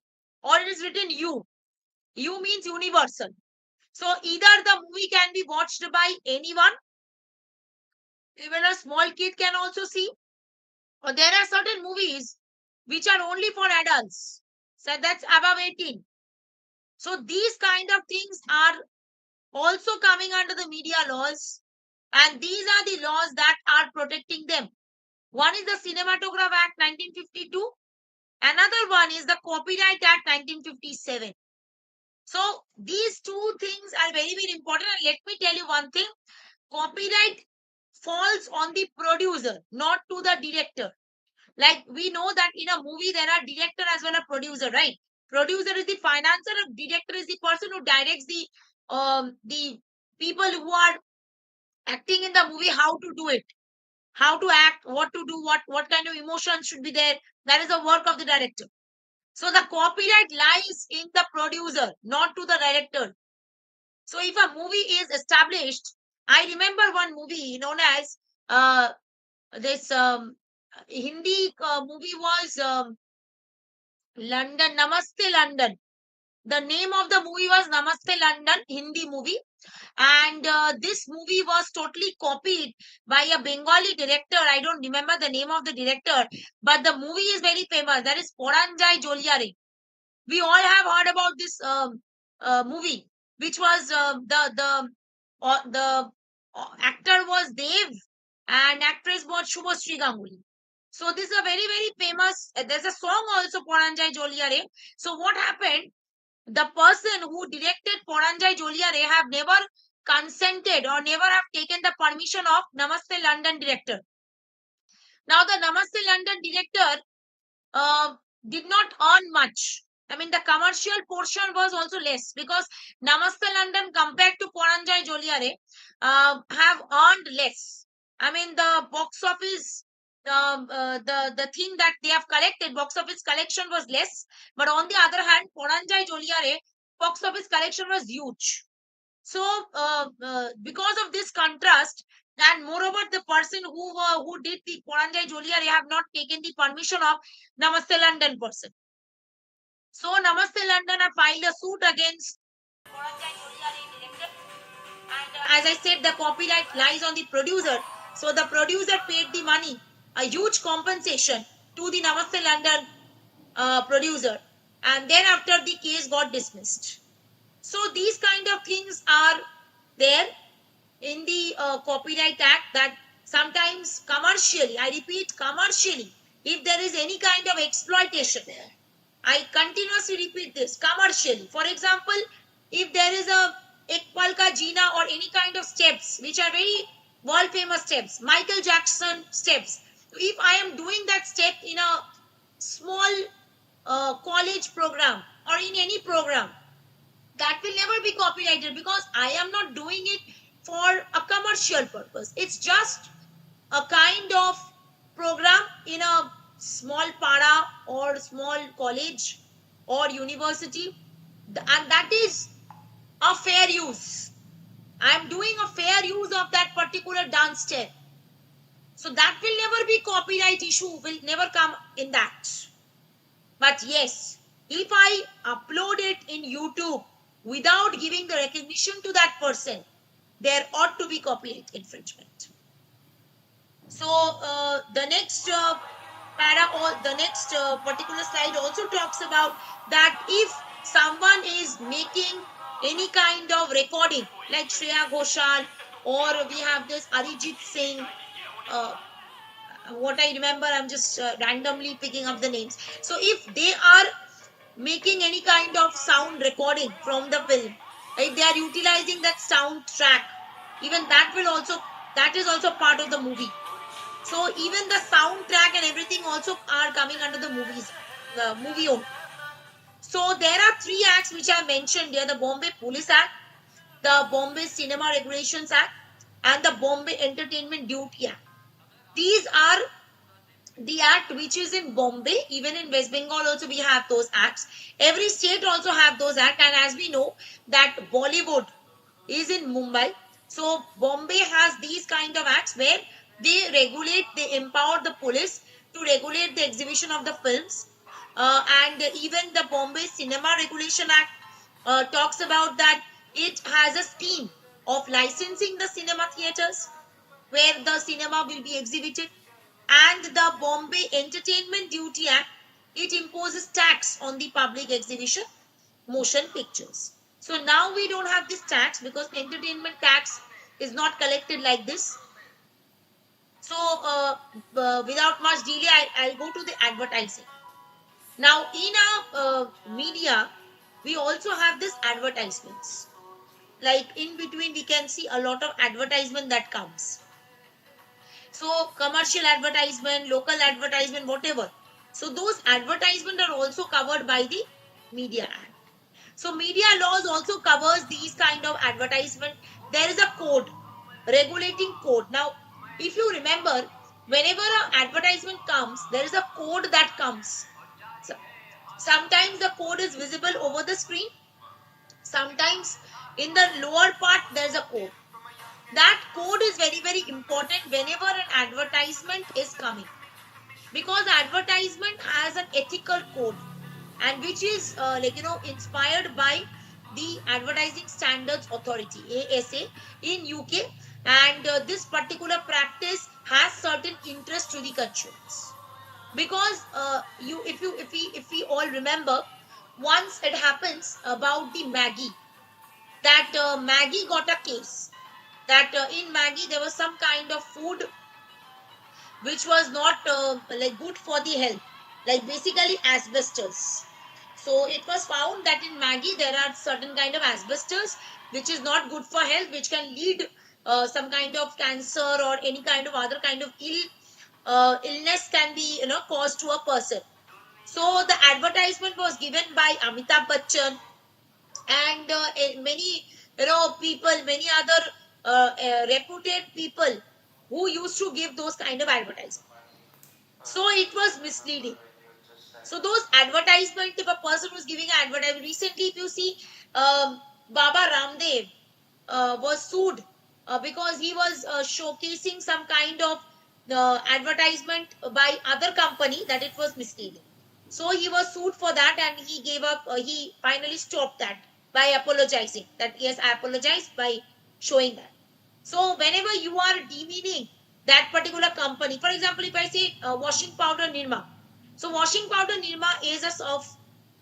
or it is written U. U means universal. So either the movie can be watched by anyone, even a small kid can also see, or there are certain movies which are only for adults. So that's above 18. So these kind of things are also coming under the media laws, and these are the laws that are protecting them. One is the Cinematograph Act 1952. Another one is the Copyright Act 1957. So these two things are very, very important. And let me tell you one thing: copyright falls on the producer, not to the director. Like we know that in a movie there are director as well as producer, right? Producer is the financer, and director is the person who directs the people who are acting in the movie how to do it, how to act, what to do, what kind of emotions should be there. That is the work of the director. So the copyright lies in the producer, not to the director. So if a movie is established, I remember one movie known as this Hindi movie was London, Namaste London. The name of the movie was Namaste London, Hindi movie. And this movie was totally copied by a Bengali director. I don't remember the name of the director, but the movie is very famous. That is Poranjai Joliare. We all have heard about this movie, which was the actor was Dev and actress was Shubhashree Ganguly. So this is a very very famous. There's a song also Poranjai Joliare. So what happened? The person who directed Poranjai Joliare have never consented or never have taken the permission of Namaste London director. Now the Namaste London director uh, did not earn much. I mean, the commercial portion was also less because Namaste London compared to Poranjai Joliare have earned less. I mean, the box office, the thing that they have collected, box office collection was less. But on the other hand, Poranjai Joliare box office collection was huge. So, because of this contrast, and moreover, the person who did the Poranjai Joliare have not taken the permission of Namaste London person. So, Namaste London have filed a suit against Poranjai Joliare director. And as I said, the copyright lies on the producer. So, the producer paid the money, a huge compensation to the Namaste London producer. And then after the case got dismissed. So, these kind of things are there in the Copyright Act, that sometimes commercially, I repeat, commercially, if there is any kind of exploitation, I continuously repeat this, commercially. For example, if there is a Ekpalka Jina or any kind of steps, which are very world famous steps, Michael Jackson steps. If I am doing that step in a small college program or in any program, that will never be copyrighted because I am not doing it for a commercial purpose. It's just a kind of program in a small para or small college or university, and that is a fair use. I'm doing a fair use of that particular dance step. So that will never be copyright issue, will never come in that. But yes, if I upload it in YouTube without giving the recognition to that person, there ought to be copyright infringement. So the next para or the next particular slide also talks about that if someone is making any kind of recording like Shreya Ghoshal, or we have this Arijit Singh, uh, what I remember, I'm just randomly picking up the names. So if they are making any kind of sound recording from the film, if they are utilizing that soundtrack, even that is also part of the movie. So even the soundtrack and everything also are coming under the movie only. So there are three acts which I mentioned here: the Bombay Police Act, the Bombay Cinema Regulations Act, and the Bombay Entertainment Duty Act. These are the act which is in Bombay. Even in West Bengal also we have those acts. Every state also have those acts, and as we know that Bollywood is in Mumbai, so Bombay has these kind of acts where they empower the police to regulate the exhibition of the films. And even the Bombay Cinema Regulation Act talks about that it has a scheme of licensing the cinema theaters where the cinema will be exhibited. And the Bombay Entertainment Duty Act, it imposes tax on the public exhibition motion pictures. So now we don't have this tax because entertainment tax is not collected like this. So without much delay, I'll go to the advertising. Now in our media, we also have this advertisements. Like in between, we can see a lot of advertisement that comes. So commercial advertisement, local advertisement, whatever. So those advertisement are also covered by the Media Act. So media laws also covers these kind of advertisement. There is a code, regulating code. Now, if you remember, whenever an advertisement comes, there is a code that comes. So, sometimes the code is visible over the screen, sometimes in the lower part there's a code. That code is very, very important whenever an advertisement is coming, because advertisement has an ethical code, and which is inspired by the Advertising Standards Authority, ASA, in UK. And this particular practice has certain interest to the consumers, because if we all remember, once it happens about the Maggie, that Maggie got a case that in Maggie there was some kind of food which was not good for the health, like basically asbestos. So it was found that in Maggie there are certain kind of asbestos which is not good for health, which can lead some kind of cancer or any kind of other kind of illness can be caused to a person. So the advertisement was given by Amitabh Bachchan, and many people, many other reputed people who used to give those kind of advertisements. So it was misleading. So those advertisement, if a person was giving an advertisement, recently if you see, Baba Ramdev was sued because he was showcasing some kind of advertisement by other company that it was misleading. So he was sued for that, and he gave up. He finally stopped that by apologizing. That yes, I apologize by showing that. So whenever you are demeaning that particular company, for example, if I say washing powder Nirma, so washing powder Nirma is a Surf.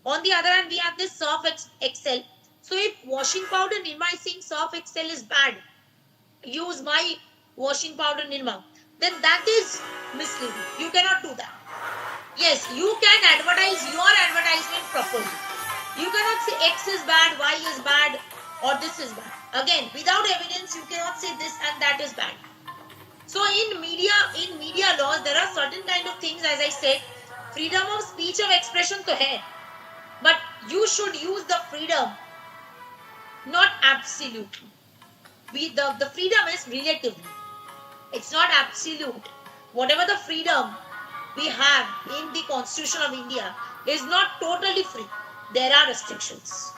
On the other hand, we have this Surf Excel. So if washing powder Nirma is saying Surf Excel is bad, use my washing powder Nirma, then that is misleading. You cannot do that. Yes, you can advertise your advertisement properly. You cannot say X is bad, Y is bad, or this is bad. Again, without evidence, you cannot say this and that is bad. So in media laws, there are certain kind of things, as I said, freedom of speech of expression to hai, but you should use the freedom, not absolutely. The freedom is relatively. It's not absolute. Whatever the freedom we have in the Constitution of India is not totally free. There are restrictions.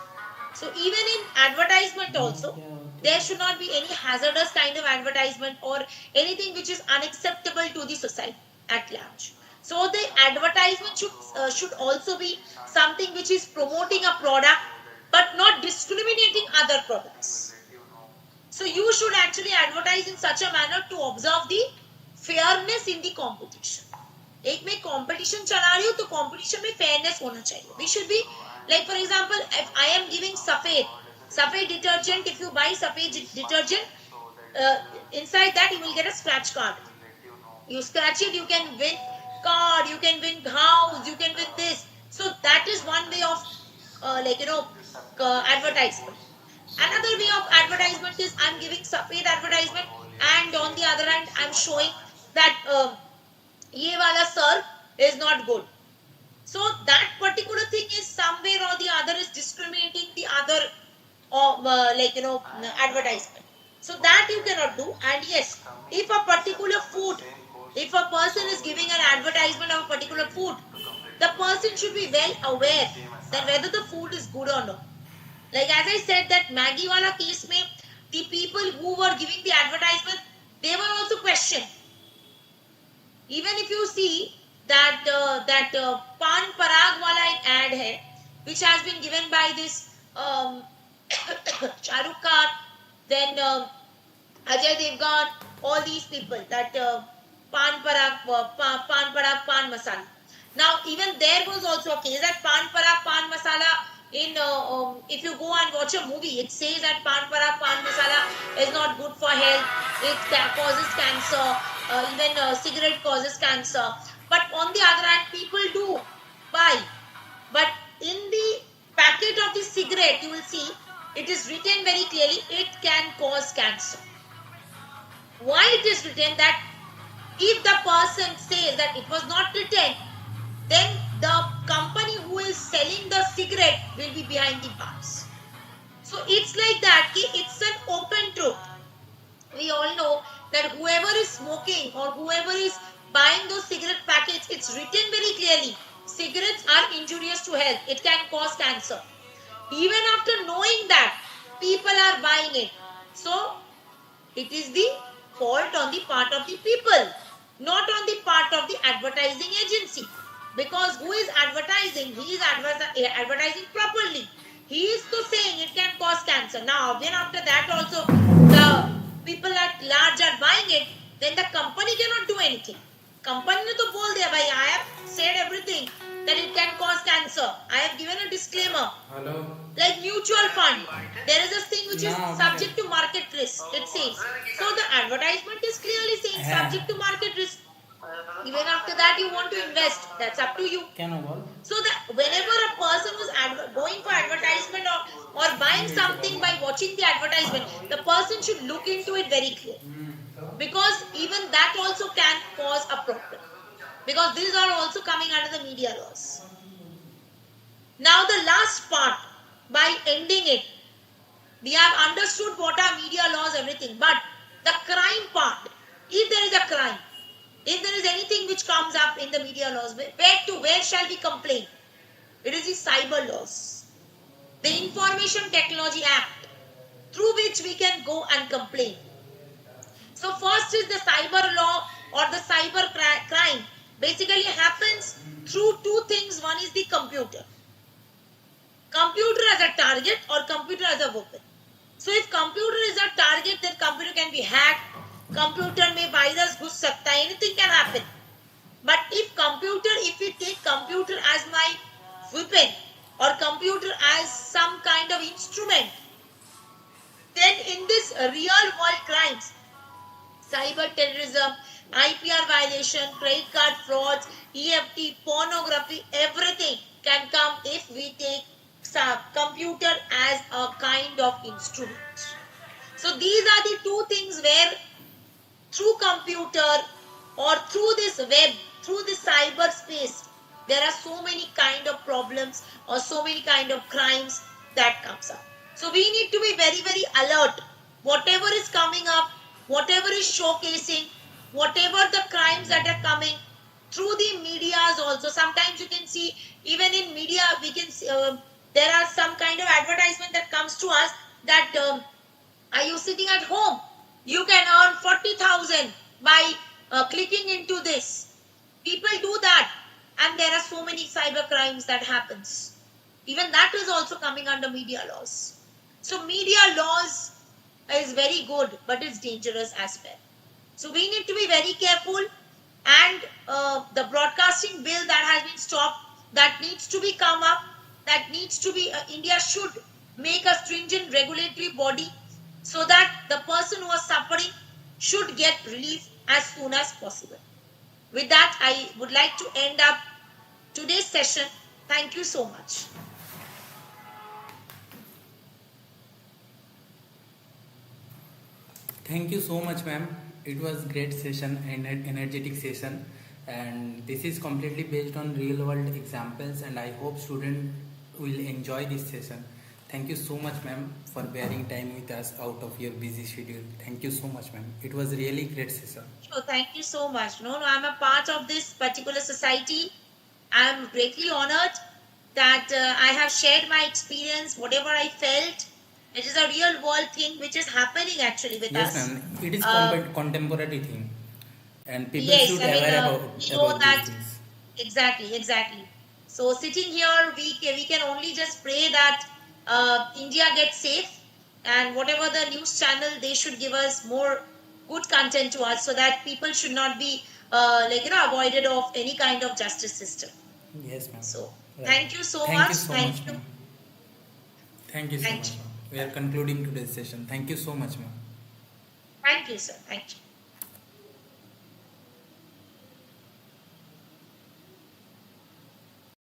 So even in advertisement also, there should not be any hazardous kind of advertisement or anything which is unacceptable to the society at large. So the advertisement should also be something which is promoting a product but not discriminating other products. So you should actually advertise in such a manner to observe the fairness in the competition. एक में competition चला रही हूँ तो competition में fairness होना चाहिए. We should be, like for example, if I am giving Safed detergent, if you buy Safed detergent, inside that you will get a scratch card. You scratch it, you can win card, you can win house, you can win this. So that is one way of advertisement. Another way of advertisement is I'm giving Safed advertisement, and on the other hand I'm showing that ye wala sir is not good. So that particular thing is somewhere or the other is discriminating the other advertisement. So that you cannot do. And yes, if a particular food, if a person is giving an advertisement of a particular food, the person should be well aware that whether the food is good or not. Like as I said, that Maggie wala case mein, the people who were giving the advertisement, they were also questioned. Even if you see that Pan Parag wala ad hai, which has been given by this Shahrukh Khan, then Ajay Devgan, all these people, that Pan Parag Pan Masala. Now even there was also a case that Pan Parag Pan Masala, in if you go and watch a movie, it says that Pan Parag Pan Masala is not good for health, it causes cancer, even cigarette causes cancer. But on the other hand, people do buy. But in the packet of the cigarette, you will see it is written very clearly, it can cause cancer. Why it is written that? If the person says that it was not written, then the company who is selling the cigarette will be behind the bars. So it's like that, it's an open truth. We all know that whoever is smoking or whoever is buying those cigarette packets, it's written very clearly, cigarettes are injurious to health, it can cause cancer. Even after knowing that, people are buying it. So it is the fault on the part of the people, not on the part of the advertising agency. Because who is advertising? He is advertising properly. He is so saying it can cause cancer. Now, then after that also, the people at large are buying it, then the company cannot do anything. Company ने तो बोल दिया भाई, I have said everything that it can cause cancer. I have given a disclaimer. Hello. Like mutual fund, there is a thing which is subject to market risk. It says so. The advertisement is clearly saying subject to market risk. Even after that, you want to invest. That's up to you. So that whenever a person is going for advertisement or buying something by watching the advertisement, the person should look into it very clearly, because even that also can cause a problem, because these are also coming under the media laws. Now the last part, by ending it, we have understood what are media laws, everything, but the crime part, if there is a crime, if there is anything which comes up in the media laws, where shall we complain? It is the cyber laws, the Information Technology Act, through which we can go and complain. So first is the cyber law or the cyber crime. Basically happens through two things. One is the computer. Computer as a target or computer as a weapon. So if computer is a target, then computer can be hacked. Computer may virus घुस सकता है, anything can happen. But if we take computer as my weapon or computer as some kind of instrument, then in this real world crimes, cyber terrorism, IPR violation, credit card frauds, EFT, pornography, everything can come if we take computer as a kind of instrument. So these are the two things where through computer or through this web, through this cyber space, there are so many kind of problems or so many kind of crimes that comes up. So we need to be very, very alert. Whatever is coming up, whatever is showcasing, whatever the crimes that are coming through the medias also. Sometimes you can see, even in media, we can see, there are some kind of advertisement that comes to us that are you sitting at home? You can earn 40,000 by clicking into this. People do that, and there are so many cyber crimes that happens. Even that is also coming under media laws. So media laws is very good, but it's dangerous as well. So we need to be very careful, and the broadcasting bill that has been stopped, that needs to be come up, that needs to be, India should make a stringent regulatory body so that the person who is suffering should get relief as soon as possible. With that, I would like to end up today's session. Thank you so much. Thank you so much, ma'am. It was great session and an energetic session, and this is completely based on real world examples, and I hope students will enjoy this session. Thank you so much, ma'am, for bearing time with us out of your busy schedule. Thank you so much, ma'am. It was really great session. Sure, thank you so much. No, I'm a part of this particular society. I'm greatly honored that I have shared my experience, whatever I felt. It is a real world thing which is happening actually with Yes, us. ma'am. It is contemporary thing, and people Yes, should I mean, aware we know about that these things. exactly. So sitting here, we can only just pray that India gets safe, and whatever the news channel, they should give us more good content to us, so that people should not be avoided of any kind of justice system. Yes, ma'am. So Right. thank you so Thank much. you so Thank much, you. ma'am. Thank you so Thank much, you. ma'am. We are concluding today's session. Thank you so much, ma'am. Thank you, sir. Thank you.